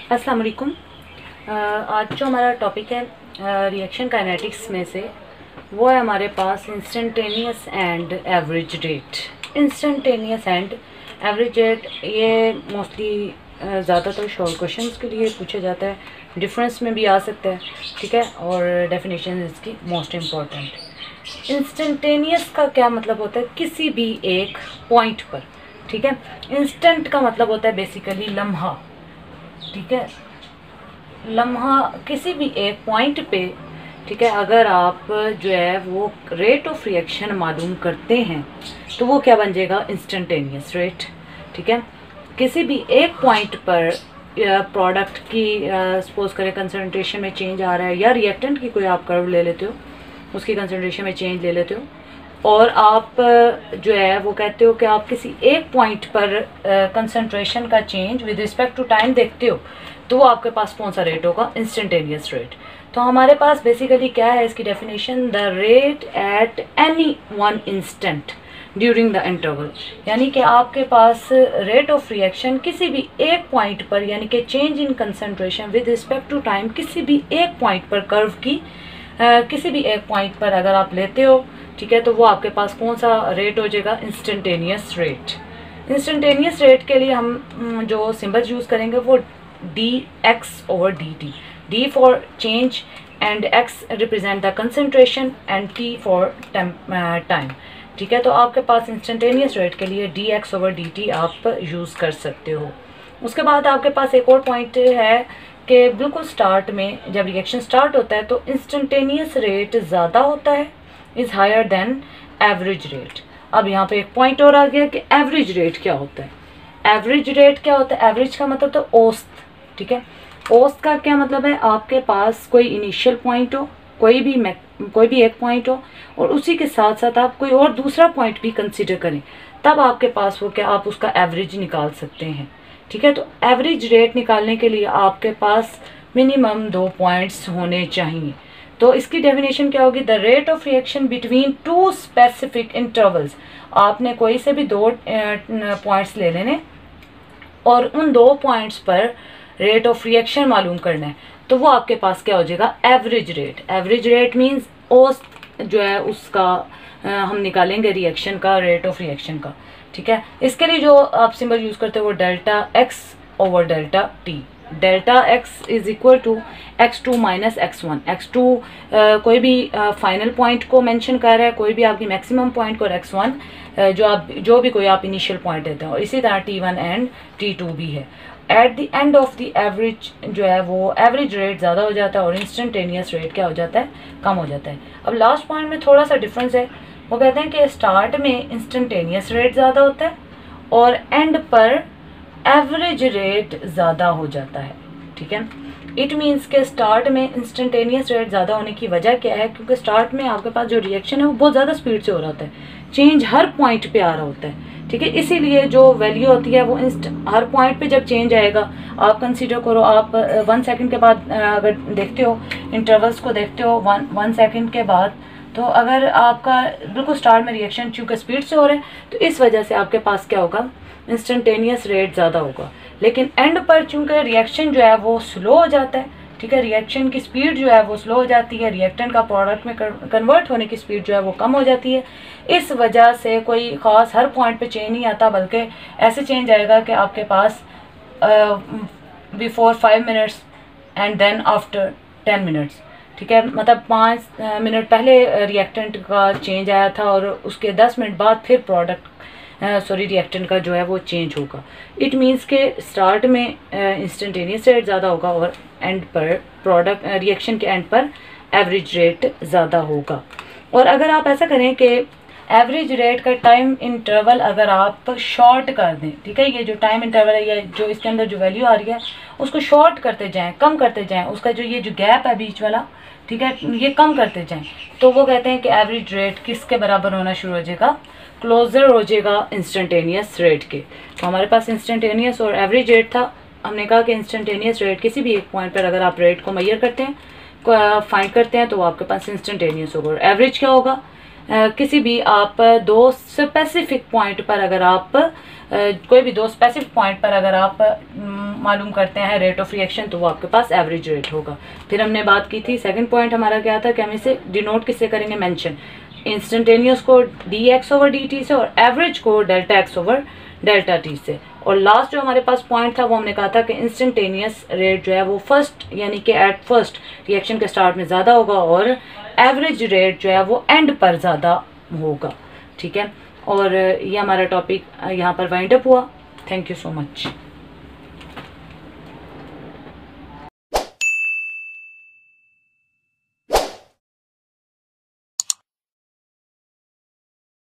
अस्सलाम वालेकुम। आज जो हमारा टॉपिक है रिएक्शन काइनेटिक्स में से, वो है हमारे पास instantaneous and average rate. Instantaneous and average rate ये मोस्टली ज़्यादातर शॉर्ट क्वेश्चंस के लिए पूछा जाता है, डिफरेंस में भी आ सकता है, ठीक है, और डेफिनेशन इसकी मोस्ट इम्पॉर्टेंट। इंस्टेंटेनियस का क्या मतलब होता है? किसी भी एक पॉइंट पर, ठीक है। इंस्टेंट का मतलब होता है बेसिकली लम्हा, ठीक है, लम्हा किसी भी एक पॉइंट पे, ठीक है। अगर आप जो है वो रेट ऑफ रिएक्शन मालूम करते हैं तो वो क्या बन जाएगा? इंस्टेंटेनियस रेट, ठीक है। किसी भी एक पॉइंट पर प्रोडक्ट की सपोज करें कंसंट्रेशन में चेंज आ रहा है, या रिएक्टेंट की कोई आप कर्व ले लेते हो, उसकी कंसंट्रेशन में चेंज ले लेते हो, और आप जो है वो कहते हो कि आप किसी एक पॉइंट पर कंसंट्रेशन का change with respect to time देखते हो, तो वो आपके पास कौन सा रेट होगा? Instantaneous rate. तो हमारे पास बेसिकली क्या है इसकी definition? The rate at any one instant during the interval, यानी कि आपके पास रेट ऑफ रिएक्शन किसी भी एक पॉइंट पर, यानी कि change in concentration with respect to time किसी भी एक पॉइंट पर, कर्व की किसी भी एक पॉइंट पर अगर आप लेते हो, ठीक है, तो वो आपके पास कौन सा रेट हो जाएगा? Instantaneous rate. इंस्टेंटेनियस रेट के लिए हम जो सिंबल यूज़ करेंगे वो dx/dt, d for change and x represent the concentration and t for time, ठीक है। तो आपके पास इंस्टेंटेनियस रेट के लिए dx/dt आप यूज़ कर सकते हो। उसके बाद आपके पास एक और पॉइंट है कि बिल्कुल स्टार्ट में जब रिएक्शन स्टार्ट होता है तो इंस्टेंटेनियस रेट ज़्यादा होता है, is higher than average rate. अब यहाँ पे एक पॉइंट और आ गया कि एवरेज रेट क्या होता है। एवरेज रेट क्या होता है? एवरेज का मतलब तो औसत, ठीक है। औसत का क्या मतलब है? आपके पास कोई इनिशियल पॉइंट हो, कोई भी एक पॉइंट हो, और उसी के साथ साथ आप कोई और दूसरा पॉइंट भी कंसिडर करें, तब आपके पास वो क्या, आप उसका एवरेज निकाल सकते हैं, ठीक है। तो एवरेज रेट निकालने के लिए आपके पास मिनिमम 2 पॉइंट्स होने चाहिए। तो इसकी डेफिनेशन क्या होगी? The rate of reaction between two specific intervals. आपने कोई से भी 2 पॉइंट्स ले लेने और उन 2 पॉइंट्स पर रेट ऑफ रिएक्शन मालूम करना है, तो वो आपके पास क्या हो जाएगा? Average rate. Average rate means औसत जो है उसका हम निकालेंगे रिएक्शन का, रेट ऑफ रिएक्शन का, ठीक है। इसके लिए जो आप सिंबल यूज़ करते हो वो डेल्टा x/डेल्टा t। Delta x is equal to x2 minus x1। x2 कोई भी फाइनल पॉइंट को मेंशन कर रहा है, कोई भी आपकी मैक्सिमम पॉइंट को, और x1 जो भी कोई आप इनिशियल पॉइंट देते हो, और इसी तरह t1 एंड t2 भी है। At the end of the average जो है वो एवरेज रेट ज़्यादा हो जाता है और इंस्टेंटेनियस रेट क्या हो जाता है? कम हो जाता है। अब लास्ट पॉइंट में थोड़ा सा डिफरेंस है। वो कहते हैं कि स्टार्ट में इंस्टेंटेनियस रेट ज़्यादा होता है और एंड पर एवरेज रेट ज़्यादा हो जाता है, ठीक है। इट मीन्स के स्टार्ट में इंस्टेंटेनियस रेट ज़्यादा होने की वजह क्या है? क्योंकि स्टार्ट में आपके पास जो रिएक्शन है वो बहुत ज़्यादा स्पीड से हो रहा होता है, चेंज हर पॉइंट पे आ रहा होता है, ठीक है। इसीलिए जो वैल्यू होती है वो हर पॉइंट पे जब चेंज आएगा, आप कंसीडर करो, आप 1 सेकंड के बाद अगर देखते हो, इंटरवल्स को देखते हो 1 सेकंड के बाद, तो अगर आपका बिल्कुल स्टार्ट में रिएक्शन चूँकि स्पीड से हो रहा है, तो इस वजह से आपके पास क्या होगा? इंस्टेंटेनियस रेट ज़्यादा होगा। लेकिन एंड पर चूँकि रिएक्शन जो है वो स्लो हो जाता है, ठीक है, रिएक्शन की स्पीड जो है वो स्लो हो जाती है, रिएक्टेंट का प्रोडक्ट में कन्वर्ट होने की स्पीड जो है वो कम हो जाती है। इस वजह से कोई ख़ास हर पॉइंट पे चेंज नहीं आता, बल्कि ऐसे चेंज आएगा कि आपके पास before 5 minutes and then after 10 minutes, ठीक है। मतलब 5 मिनट पहले रिएक्टेंट का चेंज आया था और उसके 10 मिनट बाद फिर रिएक्टेंट का जो है वो चेंज होगा। इट मीन्स के स्टार्ट में इंस्टेंटेनियस रेट ज़्यादा होगा और एंड पर रिएक्शन के एंड पर एवरेज रेट ज़्यादा होगा। और अगर आप ऐसा करें कि एवरेज रेट का टाइम इंटरवल अगर आप शॉर्ट कर दें, ठीक है, ये जो टाइम इंटरवल है या जो इसके अंदर जो वैल्यू आ रही है उसको शॉर्ट करते जाएं, कम करते जाएं, उसका ये जो गैप है बीच वाला, ठीक है, ये कम करते जाएं, तो वो कहते हैं कि एवरेज रेट किसके बराबर होना शुरू हो जाएगा? क्लोजर हो जाएगा इंस्टेंटेनियस रेट के। तो हमारे पास इंस्टेंटेनियस और एवरेज रेट था। हमने कहा कि इंस्टेंटेनियस रेट किसी भी एक पॉइंट पर अगर आप रेट को मेजर करते हैं, फाइंड करते हैं, तो आपके पास इंस्टेंटेनियस होगा। और एवरेज क्या होगा? किसी भी आप 2 स्पेसिफिक पॉइंट पर अगर आप कोई भी 2 स्पेसिफिक पॉइंट पर अगर आप मालूम करते हैं रेट ऑफ रिएक्शन, तो वो आपके पास एवरेज रेट होगा। फिर हमने बात की थी, सेकंड पॉइंट हमारा क्या था कि हम इसे डिनोट किससे करेंगे, मेंशन, इंस्टेंटेनियस को dx/dt से और एवरेज को Δx/Δt से। और लास्ट जो हमारे पास पॉइंट था वो हमने कहा था कि इंस्टेंटेनियस रेट जो है वो फर्स्ट यानी कि एट फर्स्ट रिएक्शन के स्टार्ट में ज़्यादा होगा और एवरेज रेट जो है वो एंड पर ज़्यादा होगा। ठीक है, और ये हमारा टॉपिक यहाँ पर वाइंड अप हुआ। Thank you so much.